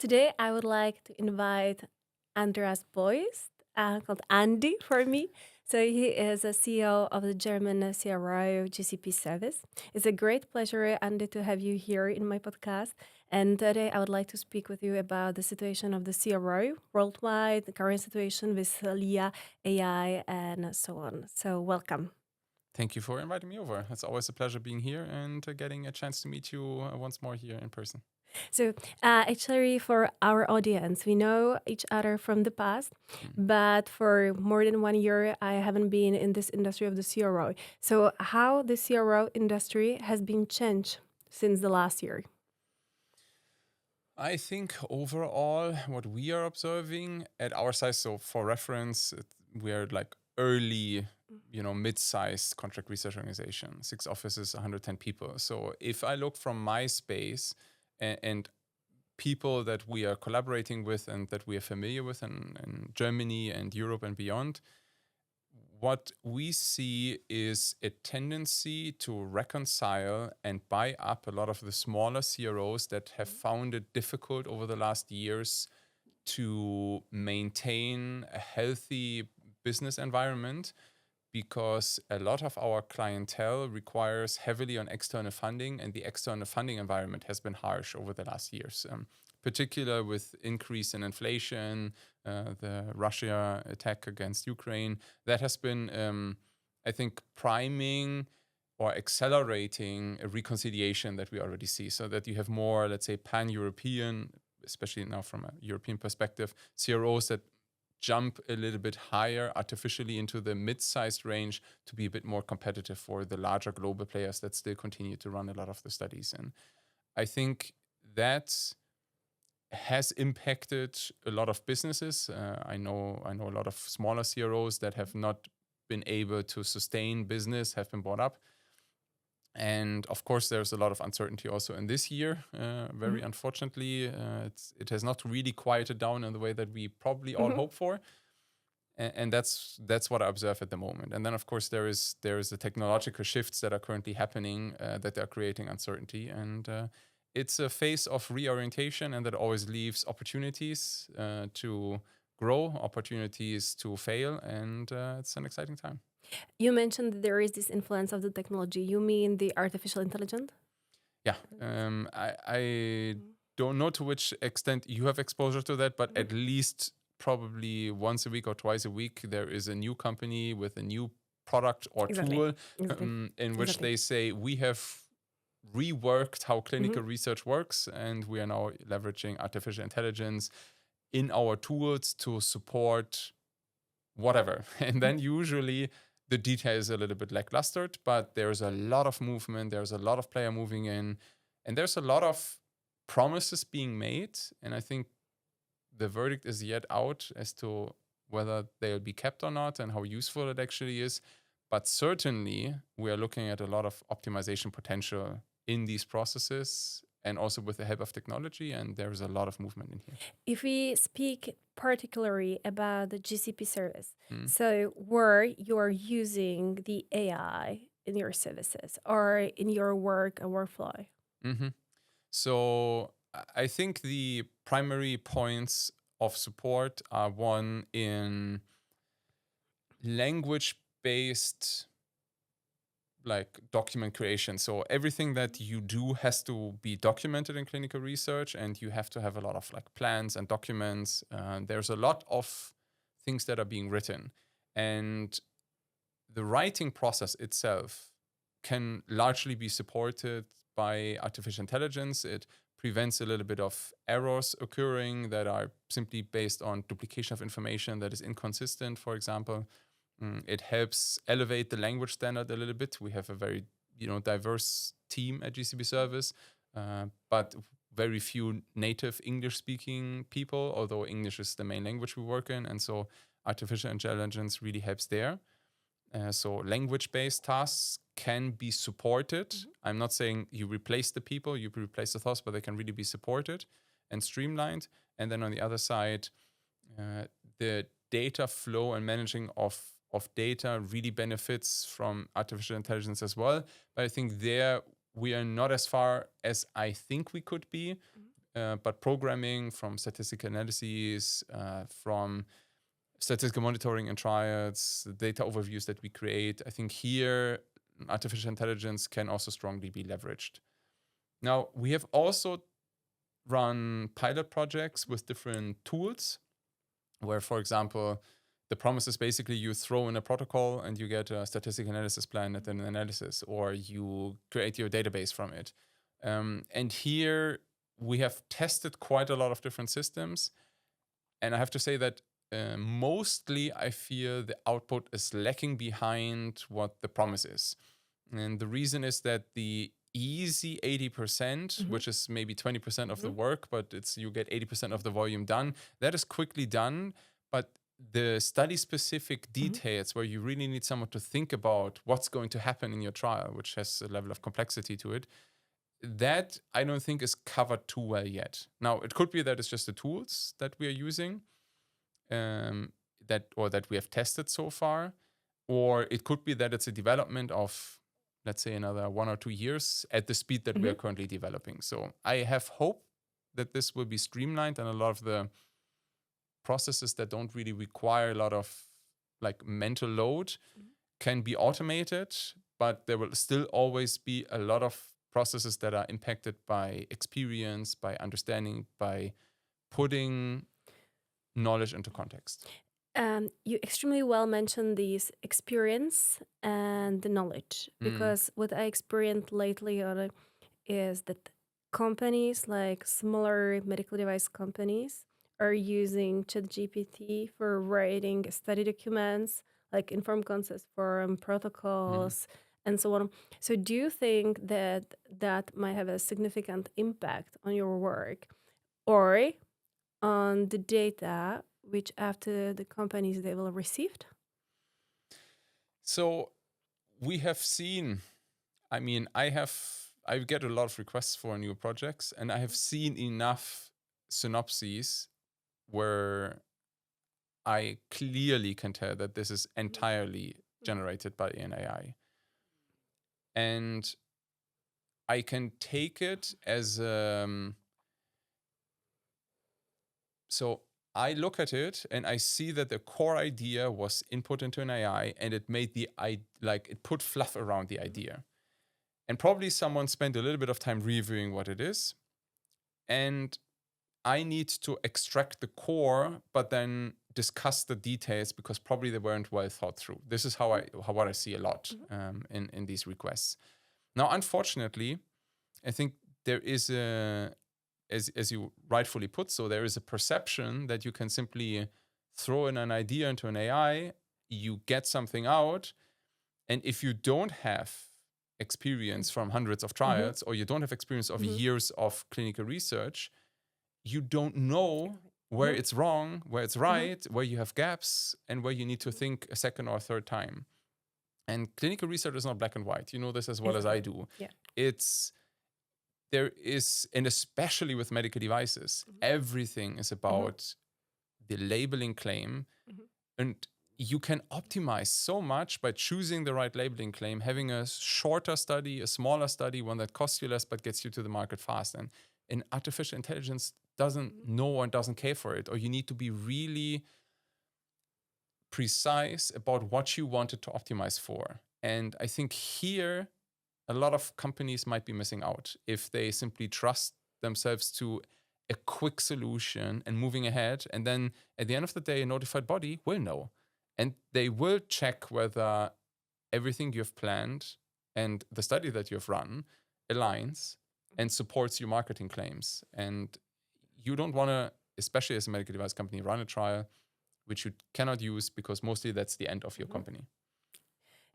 Today, I would like to invite Andreas Beust, called Andy for me. So he is a CEO of the German CRO GCP Service. It's a great pleasure, Andy, to have you here in my podcast. And today, I would like to speak with you about the situation of the CRO worldwide, the current situation with LIA, AI, and so on. So welcome. Thank you for inviting me over. It's always a pleasure being here and getting a chance to meet you once more here in person. So, actually, for our audience, we know each other from the past, Mm. but for more than 1 year, I haven't been in this industry of the CRO. So, how the CRO industry has been changed since the last year? I think overall, what we are observing at our size, so for reference, we are like early, mid-sized contract research organization, 6 offices, 110 people. So if I look from my space and people that we are collaborating with and that we are familiar with in Germany and Europe and beyond, what we see is a tendency to reconcile and buy up a lot of the smaller CROs that have found it difficult over the last years to maintain a healthy business environment, because a lot of our clientele requires heavily on external funding, and the external funding environment has been harsh over the last years, particular with increase in inflation, the Russia attack against Ukraine. That has been, I think, priming or accelerating a reconciliation that we already see, so that you have more, let's say, pan-European, especially now from a European perspective, CROs that jump a little bit higher artificially into the mid-sized range to be a bit more competitive for the larger global players that still continue to run a lot of the studies. And I think that has impacted a lot of businesses. I know a lot of smaller CROs that have not been able to sustain business, have been bought up. And of course, there's a lot of uncertainty also in this year. Very Mhm. unfortunately, it has not really quieted down in the way that we probably all Mhm. hope for. And that's what I observe at the moment. And then, of course, there is the technological shifts that are currently happening that are creating uncertainty. And it's a phase of reorientation, and that always leaves opportunities to grow, opportunities to fail, and it's an exciting time. You mentioned that there is this influence of the technology. You mean the artificial intelligence? Yeah, I don't know to which extent you have exposure to that, but Mhm. at least probably once a week or twice a week, there is a new company with a new product or Exactly. tool Exactly. in which Exactly. they say, we have reworked how Mhm. clinical research works, and we are now leveraging artificial intelligence in our tools to support whatever. And then usually the detail is a little bit lackluster, but there's a lot of movement, there's a lot of player moving in, and there's a lot of promises being made. And I think the verdict is yet out as to whether they'll be kept or not and how useful it actually is. But certainly, we are looking at a lot of optimization potential in these processes, and also with the help of technology. And there's a lot of movement in here. If we speak particularly about the GCP service, Mm. so where you are using the AI in your services or in your work and workflow. hmm So I think the primary points of support are one in language based, like document creation. So everything that you do has to be documented in clinical research, and you have to have a lot of like plans and documents. There's a lot of things that are being written, and the writing process itself can largely be supported by artificial intelligence. It prevents a little bit of errors occurring that are simply based on duplication of information that is inconsistent, for example. It helps elevate the language standard a little bit. We have a very diverse team at GCP Service, but very few native English-speaking people, although English is the main language we work in, and so artificial intelligence really helps there. So language-based tasks can be supported. I'm not saying you replace the people, you replace the thoughts, but they can really be supported and streamlined. And then on the other side, the data flow and managing of data really benefits from artificial intelligence as well. But I think there we are not as far as I think we could be. but programming, from statistical analyses, from statistical monitoring and triads, the data overviews that we create, I think here artificial intelligence can also strongly be leveraged. Now, we have also run pilot projects with different tools where, for example, the promise is basically you throw in a protocol and you get a statistical analysis plan and an analysis, or you create your database from it. And here we have tested quite a lot of different systems. And I have to say that mostly I feel the output is lacking behind what the promise is. And the reason is that the easy 80%, which is maybe 20% of the work, but it's you get 80% of the volume done, that is quickly done. But the study specific details where you really need someone to think about what's going to happen in your trial, which has a level of complexity to it, that I don't think is covered too well yet. Now, it could be that it's just the tools that we are using, that we have tested so far, or it could be that it's a development of, let's say, another 1 or 2 years at the speed that we are currently developing. So I have hope that this will be streamlined and a lot of the processes that don't really require a lot of like mental load can be automated, but there will still always be a lot of processes that are impacted by experience, by understanding, by putting knowledge into context. You extremely well mentioned these experience and the knowledge, because what I experienced lately is that companies like smaller medical device companies are using ChatGPT for writing study documents, like informed consent form, protocols, and so on. So do you think that that might have a significant impact on your work or on the data which after the companies they will received? So we have seen, I mean, I get a lot of requests for new projects, and I have seen enough synopses where I clearly can tell that this is entirely generated by an AI. And I can take it as so I look at it and I see that the core idea was input into an AI, and it made it put fluff around the idea. And probably someone spent a little bit of time reviewing what it is. And I need to extract the core, but then discuss the details because probably they weren't well thought through. This is what I see a lot in these requests. Now, unfortunately, I think there is as you rightfully put, so there is a perception that you can simply throw in an idea into an AI, you get something out, and if you don't have experience from hundreds of trials or you don't have experience of years of clinical research, you don't know where it's wrong, where it's right, where you have gaps, and where you need to think a second or third time. And clinical research is not black and white. You know this as well as I do. Yeah. There is, and especially with medical devices, everything is about the labeling claim. And you can optimize so much by choosing the right labeling claim, having a shorter study, a smaller study, one that costs you less but gets you to the market fast. And artificial intelligence doesn't know and doesn't care for it, or you need to be really precise about what you wanted to optimize for. And I think here, a lot of companies might be missing out if they simply trust themselves to a quick solution and moving ahead. And then at the end of the day, a notified body will know. And they will check whether everything you've planned and the study that you've run aligns and supports your marketing claims. And you don't want to, especially as a medical device company, run a trial which you cannot use because mostly that's the end of your company.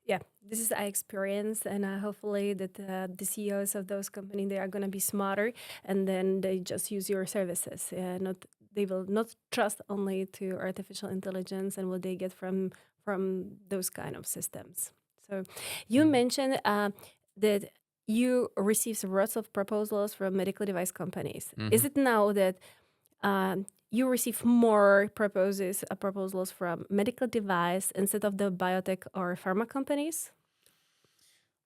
Yeah, this is our experience, and hopefully that the CEOs of those companies, they are going to be smarter, and then they just use your services. They will not trust only to artificial intelligence and what they get from those kind of systems. So you mentioned that you receive lots of proposals from medical device companies. Is it now that you receive more proposals from medical device instead of the biotech or pharma companies?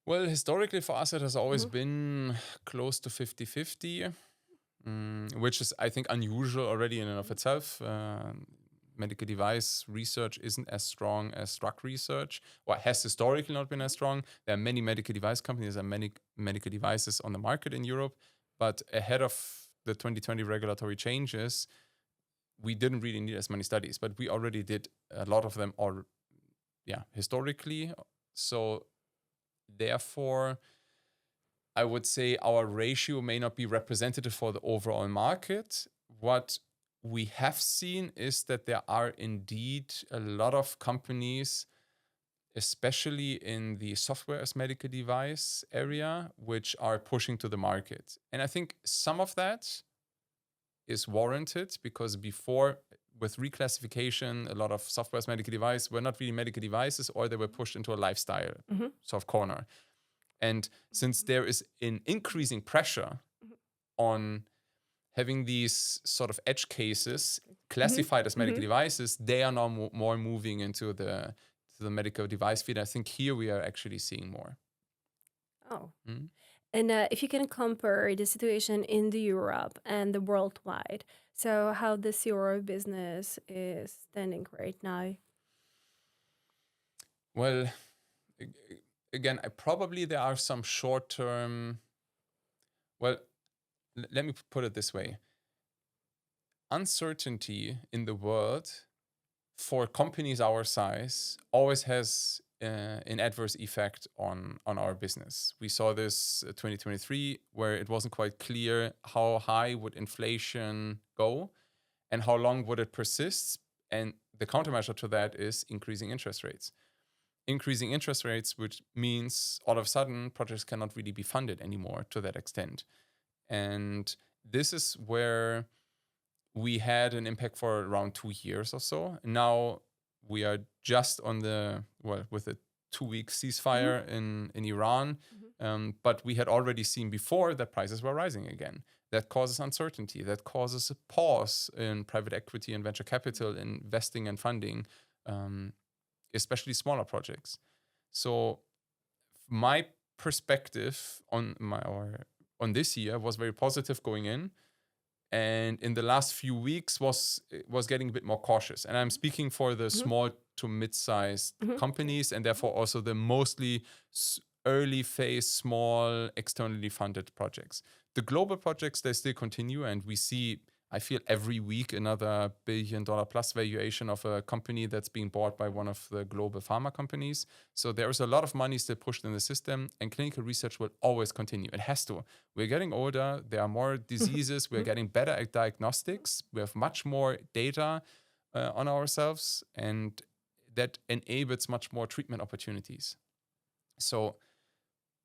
Well, historically for us, it has always been close to 50-50. which is, I think, unusual already in and of itself. Medical device research isn't as strong as drug research, or has historically not been as strong. There are many medical device companies and many medical devices on the market in Europe, but ahead of the 2020 regulatory changes, we didn't really need as many studies, but we already did a lot of them historically. So therefore, I would say our ratio may not be representative for the overall market. What we have seen is that there are indeed a lot of companies, especially in the software as medical device area, which are pushing to the market. And I think some of that is warranted, because before, with reclassification, a lot of software as medical device were not really medical devices, or they were pushed into a lifestyle sort of corner. And since there is an increasing pressure on having these sort of edge cases classified as medical devices, they are now more moving into the medical device field. I think here we are actually seeing more. Oh. And if you can compare the situation in the Europe and the worldwide, so how the CRO business is standing right now? Well, again, probably there are some short-term. Well, let me put it this way. Uncertainty in the world for companies our size always has an adverse effect on our business. We saw this 2023, where it wasn't quite clear how high would inflation go and how long would it persist. And the countermeasure to that is increasing interest rates. Increasing interest rates, which means all of a sudden projects cannot really be funded anymore to that extent. And this is where we had an impact for around 2 years or so. Now we are just on with a 2-week ceasefire in Iran. But we had already seen before that prices were rising again. That causes uncertainty. That causes a pause in private equity and venture capital investing and funding, especially smaller projects. So my perspective on this year was very positive going in, and in the last few weeks was getting a bit more cautious. And I'm speaking for the small to mid-sized companies, and therefore also the mostly early phase, small, externally funded projects. The global projects, they still continue, and we see, I feel, every week another $1 billion plus valuation of a company that's being bought by one of the global pharma companies. So there is a lot of money still pushed in the system, and clinical research will always continue. It has to. We're getting older. There are more diseases. We're getting better at diagnostics. We have much more data on ourselves, and that enables much more treatment opportunities. So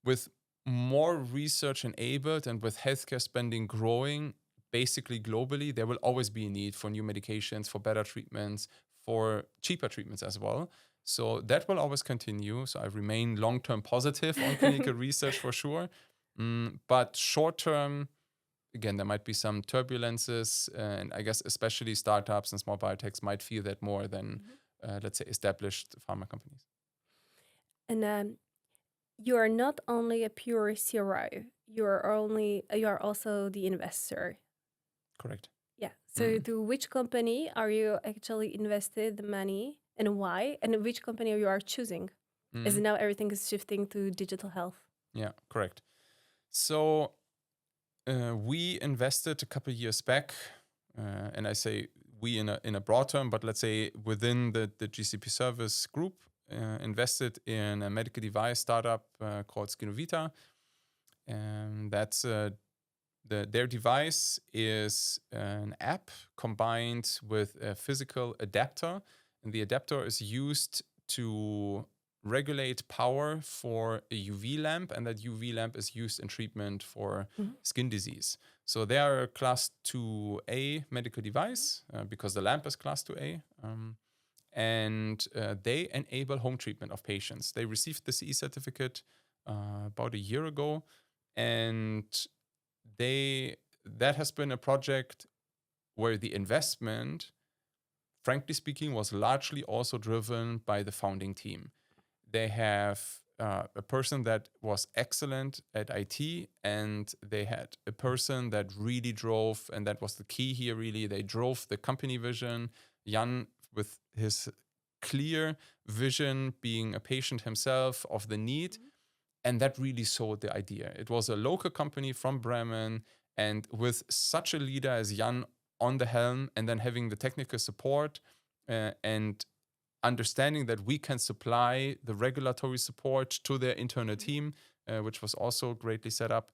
with more research enabled and with healthcare spending growing, basically globally, there will always be a need for new medications, for better treatments, for cheaper treatments as well. So that will always continue. So I remain long-term positive on clinical research for sure. But short-term, again, there might be some turbulences. And I guess especially startups and small biotechs might feel that more than, let's say, established pharma companies. And you are not only a pure CRO, you are also the investor. Correct. Yeah. So to which company are you actually invested the money, and why? And which company you are choosing? As now everything is shifting to digital health. Yeah, correct. So we invested a couple of years back, and I say we in a broad term, but let's say within the GCP Service group, invested in a medical device startup called Skinovita. And that's their device is an app combined with a physical adapter. And the adapter is used to regulate power for a UV lamp, and that UV lamp is used in treatment for skin disease. So they are a class 2A medical device because the lamp is class 2A. And they enable home treatment of patients. They received the CE certificate about a year ago, and that has been a project where the investment, frankly speaking, was largely also driven by the founding team. They have a person that was excellent at IT, and they had a person that really drove, and that was the key here really, they drove the company vision. Jan, with his clear vision, being a patient himself of the need, and that really sold the idea. It was a local company from Bremen, and with such a leader as Jan on the helm, and then having the technical support and understanding that we can supply the regulatory support to their internal team, which was also greatly set up.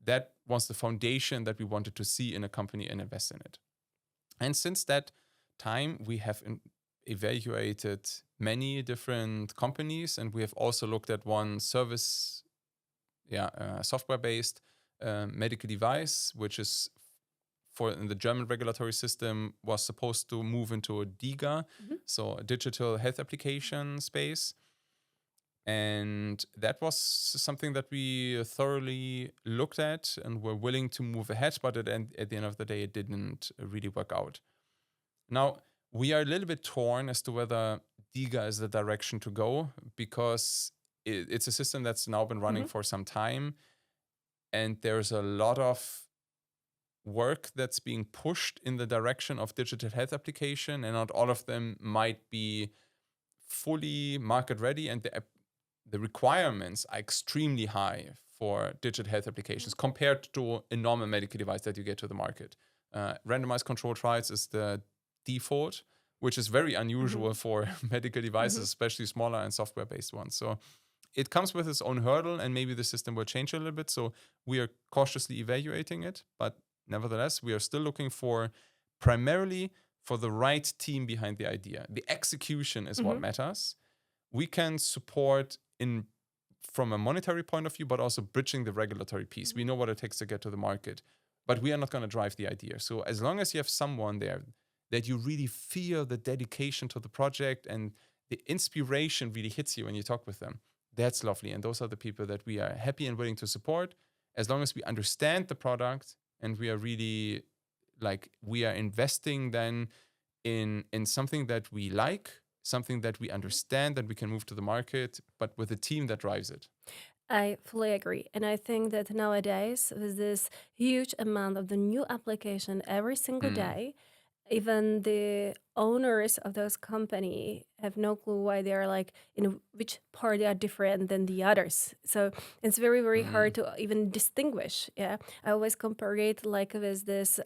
That was the foundation that we wanted to see in a company and invest in it. And since that time, we have evaluated many different companies, and we have also looked at one service, software-based medical device, which is in the German regulatory system was supposed to move into a DiGA, so a digital health application space. And that was something that we thoroughly looked at and were willing to move ahead, but at the end of the day, it didn't really work out. Now, we are a little bit torn as to whether DiGA is the direction to go, because it's a system that's now been running for some time, and there's a lot of work that's being pushed in the direction of digital health application, and not all of them might be fully market ready, and the requirements are extremely high for digital health applications compared to a normal medical device that you get to the market. Randomized controlled trials is the default, which is very unusual for medical devices, especially smaller and software-based ones. So it comes with its own hurdle, and maybe the system will change a little bit. So we are cautiously evaluating it, but nevertheless, we are still looking primarily for the right team behind the idea. The execution is what matters. We can support from a monetary point of view, but also bridging the regulatory piece. We know what it takes to get to the market, but we are not going to drive the idea. So as long as you have someone there that you really feel the dedication to the project and the inspiration really hits you when you talk with them, that's lovely. And those are the people that we are happy and willing to support, as long as we understand the product and we are really we are investing then in something that we like, something that we understand, that we can move to the market, but with a team that drives it. I fully agree. And I think that nowadays, with this huge amount of the new application every single day, even the owners of those company have no clue why they are in which part they are different than the others. So it's very, very hard to even distinguish. Yeah, I always compare it with this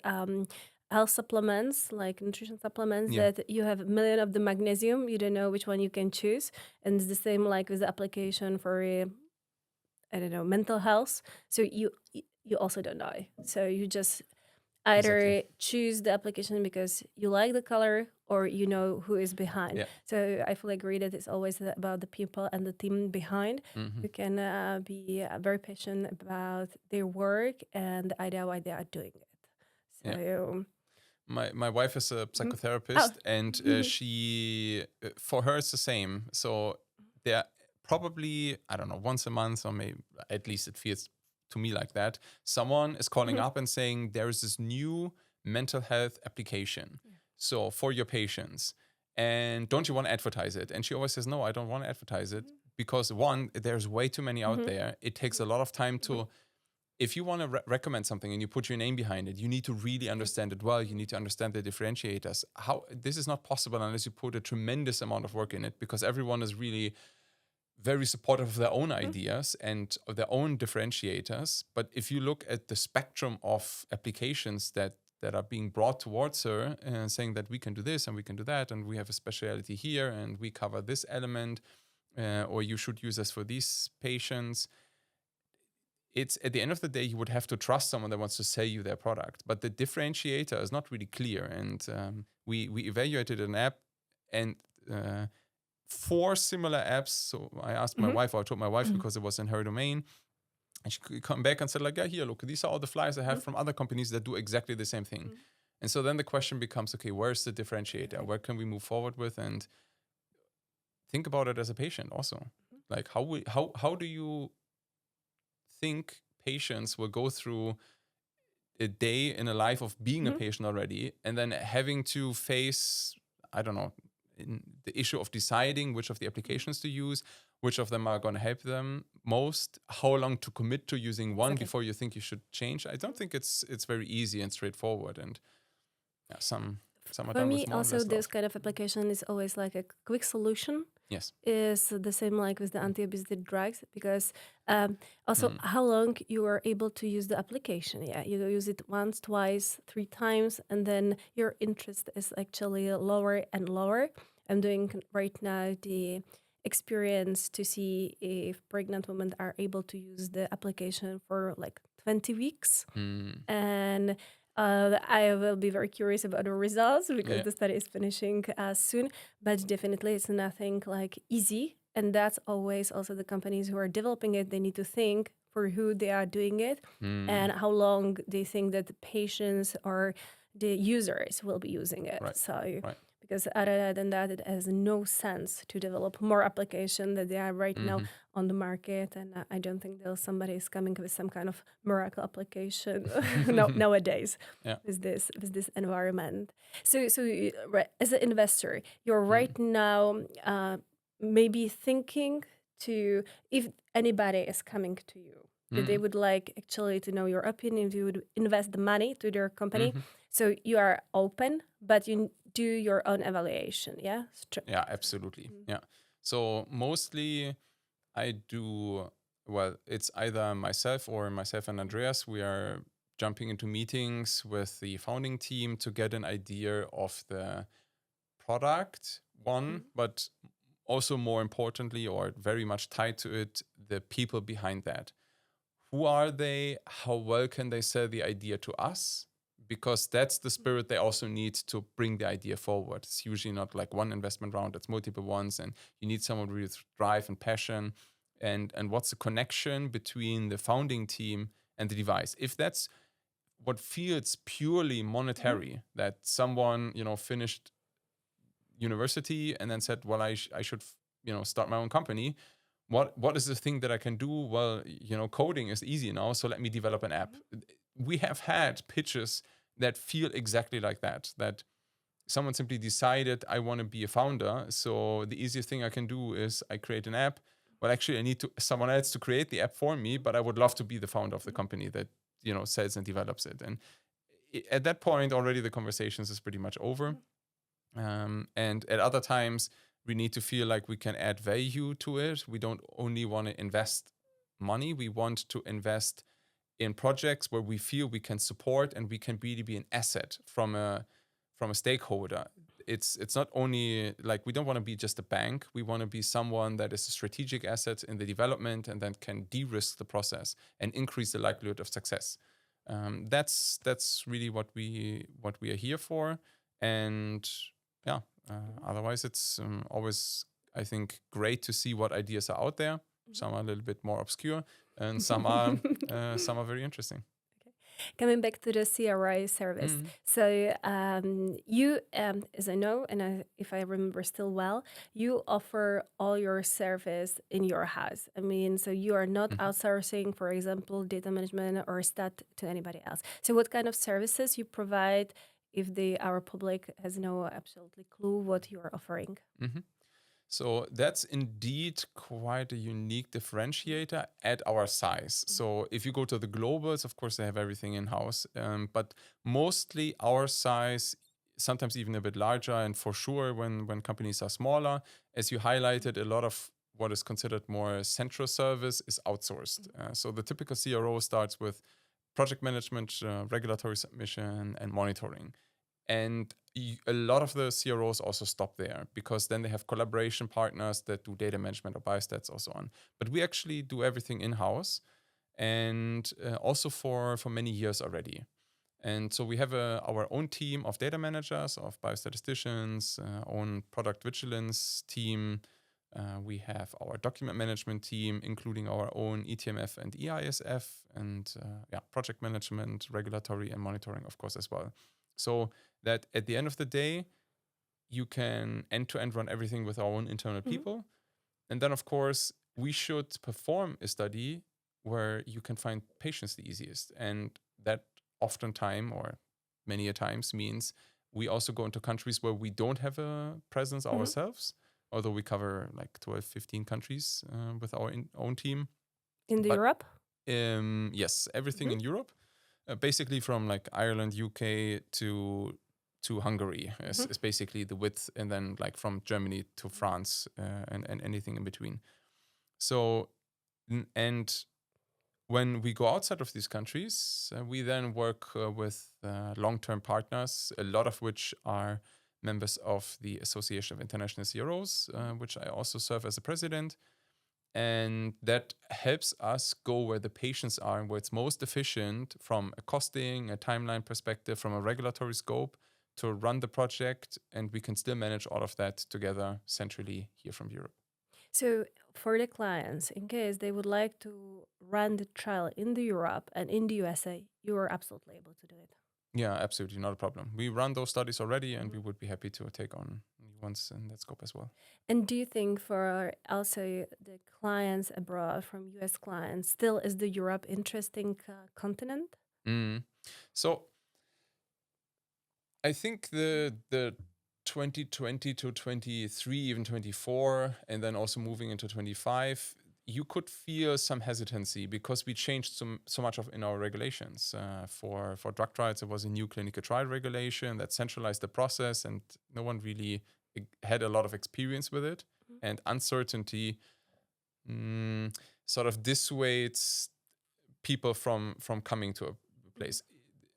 health supplements, like nutrition supplements, that you have a million of the magnesium, you don't know which one you can choose. And it's the same with the application for mental health. So you also don't know. So you just either choose the application because you like the color or you know who is behind. Yeah. So I fully agree that it's always about the people and the team behind who can be very passionate about their work and the idea why they are doing it. So my wife is a psychotherapist, and she for her it's the same. So they're probably, I don't know, once a month, or maybe at least it feels to me like that, someone is calling up and saying there is this new mental health application so for your patients, and don't you want to advertise it? And she always says, no, I don't want to advertise it, because one, there's way too many out there. It takes a lot of time to, if you want to recommend something and you put your name behind it, you need to really understand it well. You need to understand the differentiators. This is not possible unless you put a tremendous amount of work in it, because everyone is really very supportive of their own ideas and of their own differentiators. But if you look at the spectrum of applications that are being brought towards her, and saying that we can do this and we can do that, and we have a specialty here and we cover this element, or you should use us for these patients, it's at the end of the day, you would have to trust someone that wants to sell you their product. But the differentiator is not really clear. And we evaluated an app, and 4 similar apps. So I asked my wife, or I told my wife, because it was in her domain, and she could come back and said here, look, these are all the flyers I have from other companies that do exactly the same thing. And so then the question becomes, okay, where's the differentiator? Where can we move forward with? And think about it as a patient also. How do you think patients will go through a day in a life of being a patient already, and then having to face, I don't know, in the issue of deciding which of the applications to use, which of them are going to help them most, how long to commit to using one Exactly. before you think you should change. I don't think it's very easy and straightforward, and yeah, some are For done me, with more and also, less this love. kind of application is always like a quick solution. Yes. Is the same like with the anti-obesity drugs, because also Mm. how long you are able to use the application. Yeah, you use it once, twice, 3 times, and then your interest is actually lower and lower. I'm doing right now the experience to see if pregnant women are able to use the application for like 20 weeks. Mm. And I will be very curious about the results because Yeah. the study is finishing soon. But definitely, it's nothing like easy, and that's always also the companies who are developing it. They need to think for who they are doing it Mm. and how long they think that the patients or the users will be using it. Right. So, Right. because other than that, it has no sense to develop more application that they are right now Mhm. on the market, and I don't think there's somebody is coming with some kind of miracle application nowadays Yeah. with this environment. So right, as an investor, you're Mm. right now maybe thinking to, if anybody is coming to you that they Mm. would like actually to know your opinion, if you would invest the money to their company. Mhm. So you are open, but you do your own evaluation, yeah? Yeah, absolutely. Yeah. So mostly I do, well, it's either myself and Andreas. We are jumping into meetings with the founding team to get an idea of the product, one, but also more importantly, or very much tied to it, the people behind that. Who are they? How well can they sell the idea to us? Because that's the spirit they also need to bring the idea forward. It's usually not like one investment round, it's multiple ones, and you need someone with drive and passion. And what's the connection between the founding team and the device? If that's what feels purely monetary, that someone, finished university and then said, well, I should, start my own company. What is the thing that I can do? Well, coding is easy now, so let me develop an app. We have had pitches that feel exactly like that, that someone simply decided, I want to be a founder, so the easiest thing I can do is I create an app. Well, actually, I need someone else to create the app for me, but I would love to be the founder of the company that, sells and develops it. And at that point already the conversations is pretty much over. And at other times, we need to feel like we can add value to it. We don't only want to invest money, we want to invest in projects where we feel we can support and we can really be an asset from a stakeholder. It's not only like we don't want to be just a bank. We want to be someone that is a strategic asset in the development and then can de-risk the process and increase the likelihood of success. That's really what we are here for. And yeah, otherwise it's always, I think, great to see what ideas are out there. Some are a little bit more obscure, and some are very interesting. Coming back to the CRO service. Mhm. So you, as I know, and if I remember still well, you offer all your service in your house. I mean, so you are not Mhm. outsourcing, for example, data management or stat to anybody else. So what kind of services you provide if our public has no absolutely clue what you are offering? Mhm. So that's indeed quite a unique differentiator at our size. So if you go to the globals, of course, they have everything in house, but mostly our size, sometimes even a bit larger. And for sure, when companies are smaller, as you highlighted, a lot of what is considered more central service is outsourced. So the typical CRO starts with project management, regulatory submission, and monitoring. And a lot of the CROs also stop there because then they have collaboration partners that do data management or biostats or so on. But we actually do everything in house, and also for many years already. And so we have our own team of data managers, of biostatisticians, own product vigilance team. We have our document management team, including our own ETMF and EISF, and project management, regulatory, and monitoring, of course, as well. So that at the end of the day, you can end-to-end run everything with our own internal people. And then, of course, we should perform a study where you can find patients the easiest. And that oftentimes, or many a times, means we also go into countries where we don't have a presence ourselves. although we cover like 12, 15 countries with our own team. In But Europe? Yes, everything in Europe, basically from like Ireland, UK to Hungary is basically the width, and then like from Germany to France and anything in between. So, and when we go outside of these countries, we then work with long-term partners, a lot of which are members of the Association of International CROs, which I also serve as a president. And that helps us go where the patients are and where it's most efficient from a costing, a timeline perspective, from a regulatory scope to run the project. And we can still manage all of that together centrally here from Europe. So for the clients, in case they would like to run the trial in the Europe and in the USA, you are absolutely able to do it. Yeah, absolutely. Not a problem. We run those studies already, and we would be happy to take on new ones in that scope as well. And do you think for also the clients abroad, from US clients, still is the Europe interesting continent? So I think the 2020 to 23, even 24, and then also moving into 25, you could feel some hesitancy because we changed so much in our regulations. For drug trials, it was a new clinical trial regulation that centralized the process, and no one really had a lot of experience with it. And uncertainty sort of dissuades people from coming to a place.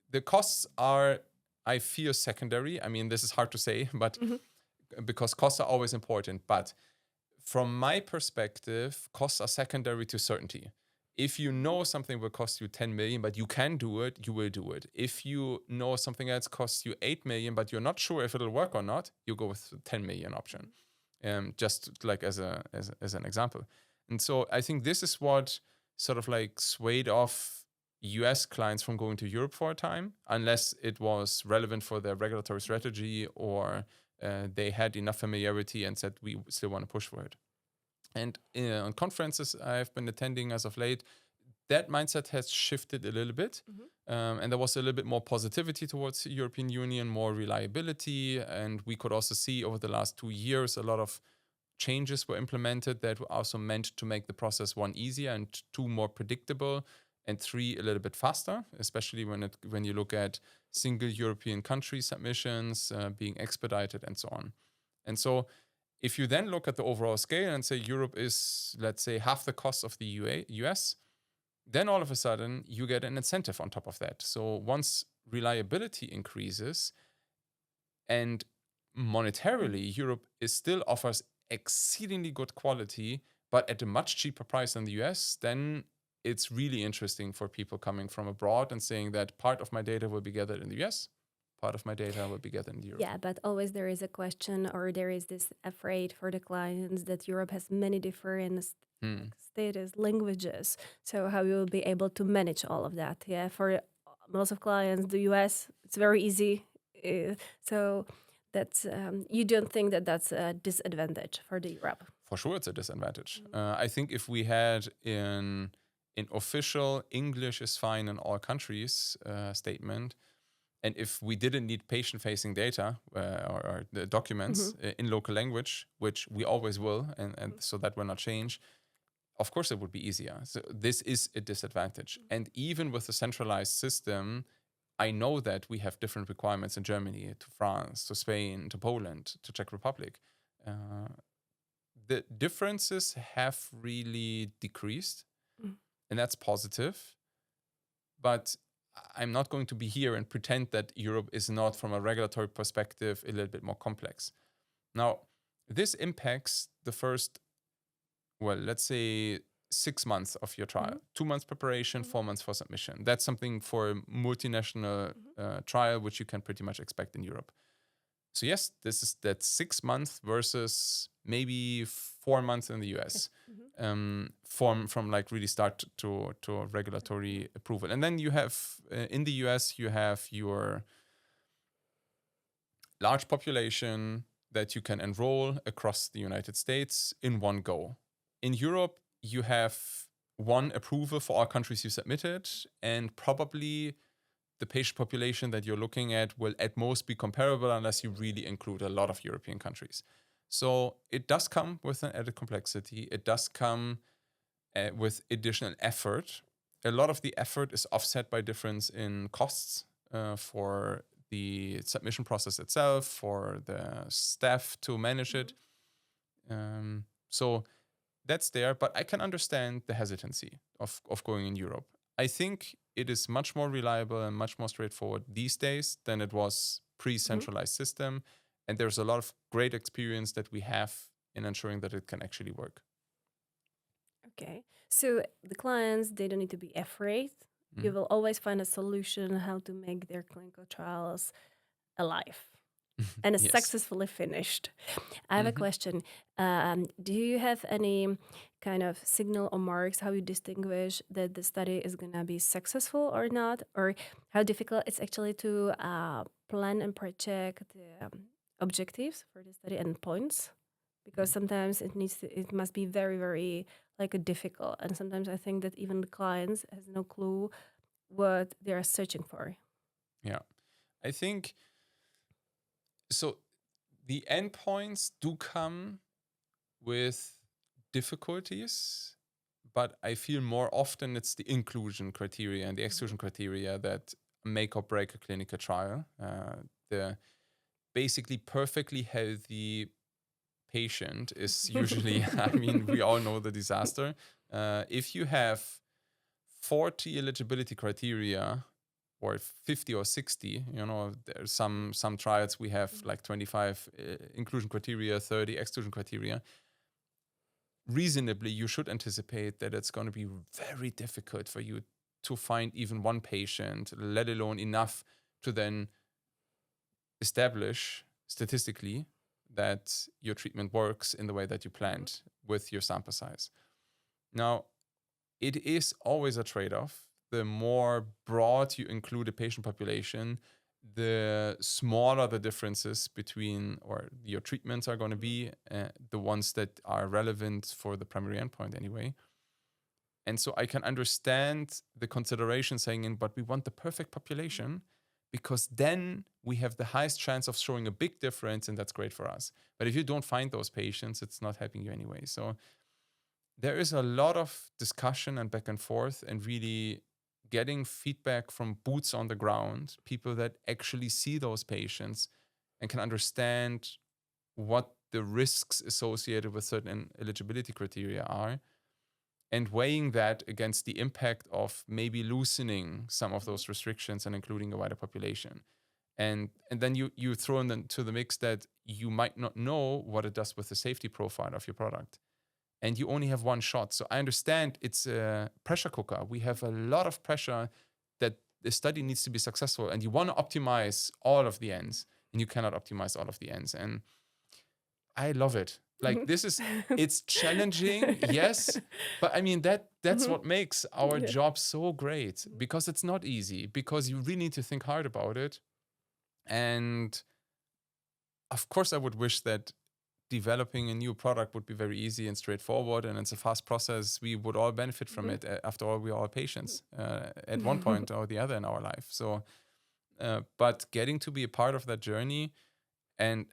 The costs are, I feel, secondary. I mean, this is hard to say, but because costs are always important. But from my perspective, costs are secondary to certainty. If you know something will cost you 10 million, but you can do it, you will do it. If you know something else costs you 8 million, but you're not sure if it'll work or not, you go with the 10 million option. Just like as an example. And so I think this is what sort of like swayed off US clients from going to Europe for a time, unless it was relevant for their regulatory strategy or they had enough familiarity and said, we still want to push for it. And on conferences I've been attending as of late, that mindset has shifted a little bit. And there was a little bit more positivity towards the European Union, more reliability. And we could also see over the last 2 years, a lot of changes were implemented that were also meant to make the process, 1, easier, and 2, more predictable, and 3, a little bit faster, especially when you look at single European country submissions being expedited and so on. And so if you then look at the overall scale and say Europe is, let's say, half the cost of the US, then all of a sudden you get an incentive on top of that. So once reliability increases and monetarily Europe still offers exceedingly good quality, but at a much cheaper price than the US, then it's really interesting for people coming from abroad and saying that part of my data will be gathered in the US, part of my data will be gathered in Europe. Yeah, but always there is a question, or there is this afraid for the clients that Europe has many different status, languages. So how you will be able to manage all of that? Yeah, for most of clients, the US, it's very easy. So that's you don't think that that's a disadvantage for the Europe? For sure, it's a disadvantage. I think if we had in official English is fine in all countries statement, and if we didn't need patient-facing data or the documents in local language, which we always will, and so that will not change, of course it would be easier. So this is a disadvantage. And even with the centralized system, I know that we have different requirements in Germany, to France, to Spain, to Poland, to Czech Republic. The differences have really decreased, and that's positive. But I'm not going to be here and pretend that Europe is not, from a regulatory perspective, a little bit more complex. Now, this impacts the first, well, let's say 6 months of your trial. 2 months preparation, 4 months for submission. That's something for a multinational trial, which you can pretty much expect in Europe. So yes, this is that 6 months versus maybe 4 months in the US, from like really start to regulatory approval. And then you have, in the US, you have your large population that you can enroll across the United States in one go. In Europe, you have one approval for all countries you submitted, and probably the patient population that you're looking at will at most be comparable unless you really include a lot of European countries. So it does come with an added complexity. It does come with additional effort. A lot of the effort is offset by difference in costs for the submission process itself, for the staff to manage it. So that's there, but I can understand the hesitancy of going in Europe. I think it is much more reliable and much more straightforward these days than it was pre-centralized system. And there's a lot of great experience that we have in ensuring that it can actually work. Okay. So the clients, they don't need to be afraid. You will always find a solution how to make their clinical trials alive and Yes. successfully finished. I have a question. Do you have any kind of signal or marks how you distinguish that the study is going to be successful or not, or how difficult it's actually to plan and project the objectives for the study and points? Because sometimes it must be very, very difficult, and sometimes I think that even the clients has no clue what they are searching for. Yeah, I think so. The endpoints do come with difficulties, but I feel more often it's the inclusion criteria and the exclusion criteria that make or break a clinical trial. The basically perfectly healthy patient is usually, I mean, we all know the disaster. If you have 40 eligibility criteria or 50 or 60, there's some trials we have like 25 inclusion criteria, 30 exclusion criteria. Reasonably, you should anticipate that it's going to be very difficult for you to find even one patient, let alone enough to then establish statistically that your treatment works in the way that you planned with your sample size. Now, it is always a trade-off. The more broad you include a patient population, the smaller the differences between or your treatments are going to be, the ones that are relevant for the primary endpoint anyway. And so I can understand the consideration saying, but we want the perfect population because then we have the highest chance of showing a big difference, and that's great for us. But if you don't find those patients, it's not helping you anyway. So there is a lot of discussion and back and forth and really getting feedback from boots on the ground, people that actually see those patients and can understand what the risks associated with certain eligibility criteria are, and weighing that against the impact of maybe loosening some of those restrictions and including a wider population. And then you throw into the mix that you might not know what it does with the safety profile of your product. And you only have one shot. So I understand it's a pressure cooker. We have a lot of pressure that the study needs to be successful, and you want to optimize all of the ends, and you cannot optimize all of the ends. And I love it. Like it's challenging, yes, but I mean that's what makes our job so great, because it's not easy, because you really need to think hard about it. And of course, I would wish that developing a new product would be very easy and straightforward, and it's a fast process. We would all benefit from it. After all, we are all patients at one point or the other in our life. So, but getting to be a part of that journey and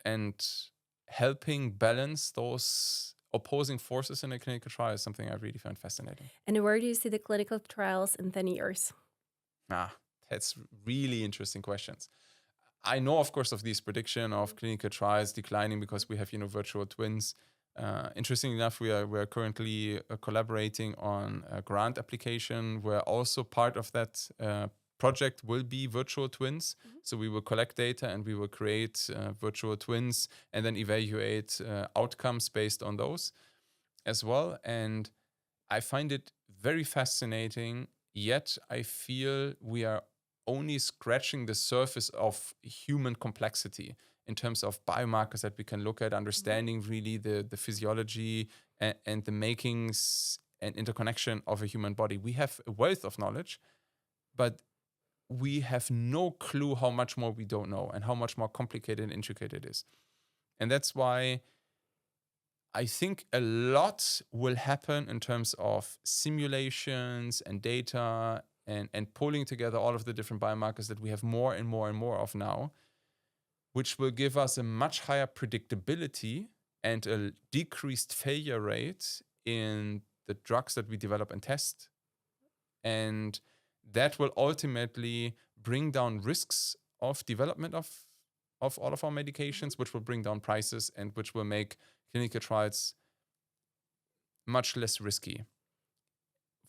helping balance those opposing forces in a clinical trial is something I really find fascinating. And where do you see the clinical trials in 10 years? That's really interesting questions. I know, of course, of this prediction of clinical trials declining because we have, virtual twins. Interestingly enough, we are currently collaborating on a grant application where also part of that project will be virtual twins. So we will collect data and we will create virtual twins and then evaluate outcomes based on those as well. And I find it very fascinating, yet I feel we are only scratching the surface of human complexity in terms of biomarkers that we can look at, understanding really the physiology and the makings and interconnection of a human body. We have a wealth of knowledge, but we have no clue how much more we don't know and how much more complicated and intricate it is. And that's why I think a lot will happen in terms of simulations and data and pulling together all of the different biomarkers that we have more and more and more of now, which will give us a much higher predictability and a decreased failure rate in the drugs that we develop and test. And that will ultimately bring down risks of development of all of our medications, which will bring down prices and which will make clinical trials much less risky.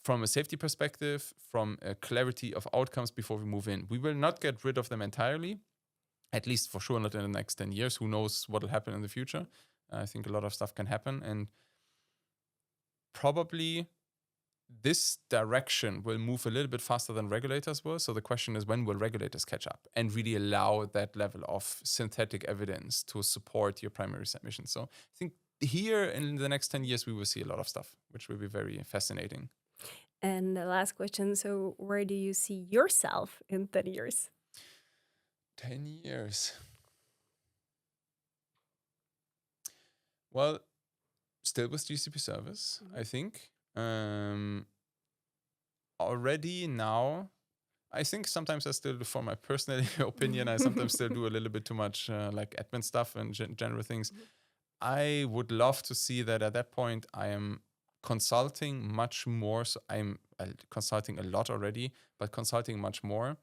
From a safety perspective, from a clarity of outcomes before we move in. We will not get rid of them entirely, at least for sure not in the next 10 years. Who knows what will happen in the future? I think a lot of stuff can happen. And probably this direction will move a little bit faster than regulators will. So the question is, when will regulators catch up and really allow that level of synthetic evidence to support your primary submission? So I think here in the next 10 years, we will see a lot of stuff, which will be very fascinating. And the last question, so where do you see yourself in 10 years? 10 years. Well, still with GCP Service, I think. Already now, I think sometimes I still do, for my personal opinion, I sometimes still do a little bit too much like admin stuff and general things. I would love to see that at that point I am consulting much more. So I'm consulting a lot already, but consulting much more.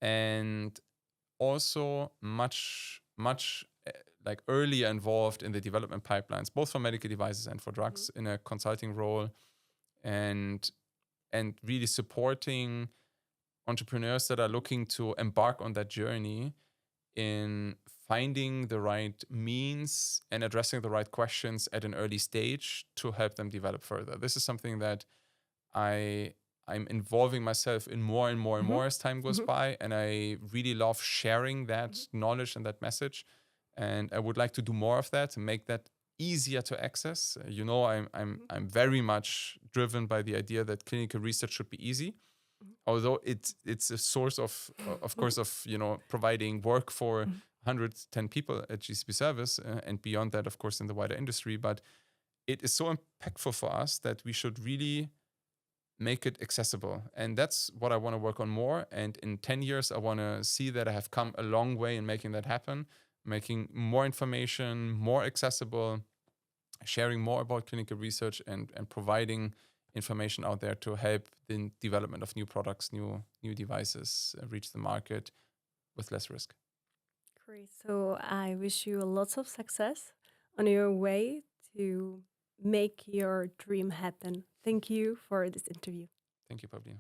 And also much like earlier involved in the development pipelines, both for medical devices and for drugs, in a consulting role, and really supporting entrepreneurs that are looking to embark on that journey in finding the right means and addressing the right questions at an early stage to help them develop further. This is something that I'm involving myself in more and more and more as time goes by, and I really love sharing that knowledge and that message. And I would like to do more of that and make that easier to access. I'm very much driven by the idea that clinical research should be easy, although it's a source of course, of providing work for 110 people at GCP Service, and beyond that, of course, in the wider industry. But it is so impactful for us that we should really make it accessible. And that's what I want to work on more. And in 10 years, I want to see that I have come a long way in making that happen, making more information more accessible, sharing more about clinical research, and providing information out there to help the development of new products, new devices reach the market with less risk. Great. So I wish you lots of success on your way to make your dream happen. Thank you for this interview. Thank you, Pavlina.